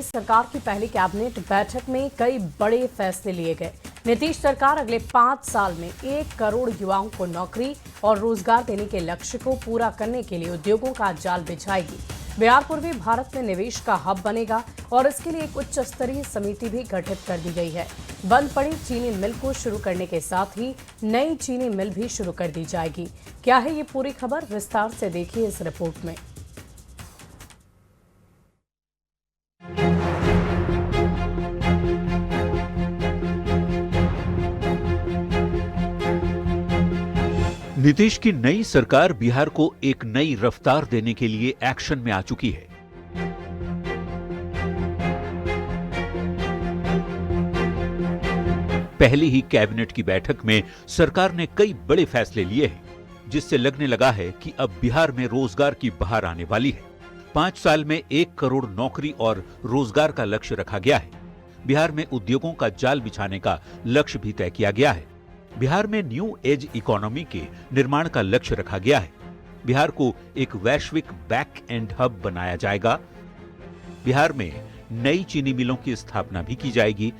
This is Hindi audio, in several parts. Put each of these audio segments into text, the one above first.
सरकार की पहली कैबिनेट बैठक में कई बड़े फैसले लिए गए। नीतीश सरकार अगले 5 साल में 1 करोड़ युवाओं को नौकरी और रोजगार देने के लक्ष्य को पूरा करने के लिए उद्योगों का जाल बिछाएगी। बिहार पूर्वी भारत में निवेश का हब बनेगा और इसके लिए एक उच्च स्तरीय समिति भी गठित कर दी गई है। बंद पड़ी चीनी मिल को शुरू करने के साथ ही नई चीनी मिल भी शुरू कर दी जाएगी। क्या है ये पूरी खबर, विस्तार से देखिए इस रिपोर्ट में। नीतीश की नई सरकार बिहार को एक नई रफ्तार देने के लिए एक्शन में आ चुकी है। पहली ही कैबिनेट की बैठक में सरकार ने कई बड़े फैसले लिए हैं, जिससे लगने लगा है कि अब बिहार में रोजगार की बहार आने वाली है। 5 साल में 1 करोड़ नौकरी और रोजगार का लक्ष्य रखा गया है। बिहार में उद्योगों का जाल बिछाने का लक्ष्य भी तय किया गया है। बिहार में न्यू एज इकोनॉमी के निर्माण का लक्ष्य रखा गया है। बिहार को एक वैश्विक बैक एंड हब बनाया जाएगा। बिहार में नई चीनी मिलों की स्थापना भी की जाएगी।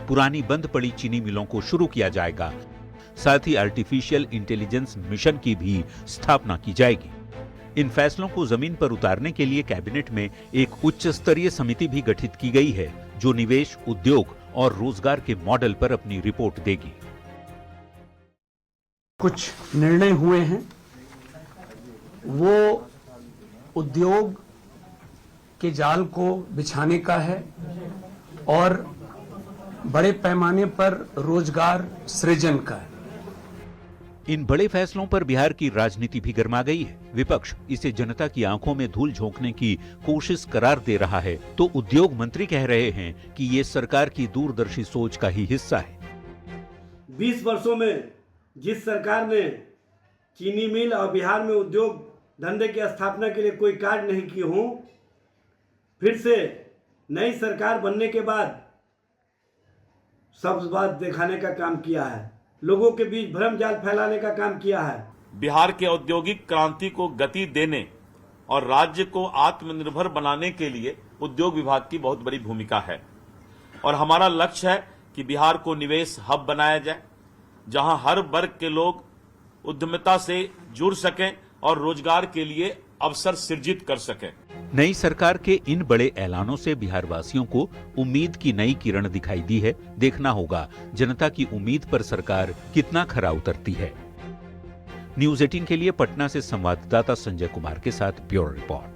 पुरानी बंद पड़ी चीनी मिलों को शुरू किया जाएगा। साथ ही आर्टिफिशियल इंटेलिजेंस मिशन की भी स्थापना की जाएगी। इन फैसलों को जमीन पर उतारने के लिए कैबिनेट में एक उच्च स्तरीय समिति भी गठित की गई है, जो निवेश, उद्योग और रोजगार के मॉडल पर अपनी रिपोर्ट देगी। कुछ निर्णय हुए हैं, वो उद्योग के जाल को बिछाने का है और बड़े पैमाने पर रोजगार सृजन का है। इन बड़े फैसलों पर बिहार की राजनीति भी गर्मा गई है। विपक्ष इसे जनता की आंखों में धूल झोंकने की कोशिश करार दे रहा है, तो उद्योग मंत्री कह रहे हैं कि ये सरकार की दूरदर्शी सोच का ही हिस्सा है। 20 वर्षों में जिस सरकार ने चीनी मिल और बिहार में उद्योग धंधे की स्थापना के लिए कोई कार्य नहीं किए हों, फिर से नई सरकार बनने के बाद सब बात दिखाने का काम किया है, लोगों के बीच भ्रम जाल फैलाने का काम किया है। बिहार के औद्योगिक क्रांति को गति देने और राज्य को आत्मनिर्भर बनाने के लिए उद्योग विभाग की बहुत बड़ी भूमिका है और हमारा लक्ष्य है कि बिहार को निवेश हब बनाया जाए, जहां हर वर्ग के लोग उद्यमिता से जुड़ सकें और रोजगार के लिए अवसर सृजित कर सकें। नई सरकार के इन बड़े ऐलानों से बिहार वासियों को उम्मीद की नई किरण दिखाई दी है। देखना होगा जनता की उम्मीद पर सरकार कितना खरा उतरती है। न्यूज़ 18 के लिए पटना से संवाददाता संजय कुमार के साथ ब्यूरो रिपोर्ट।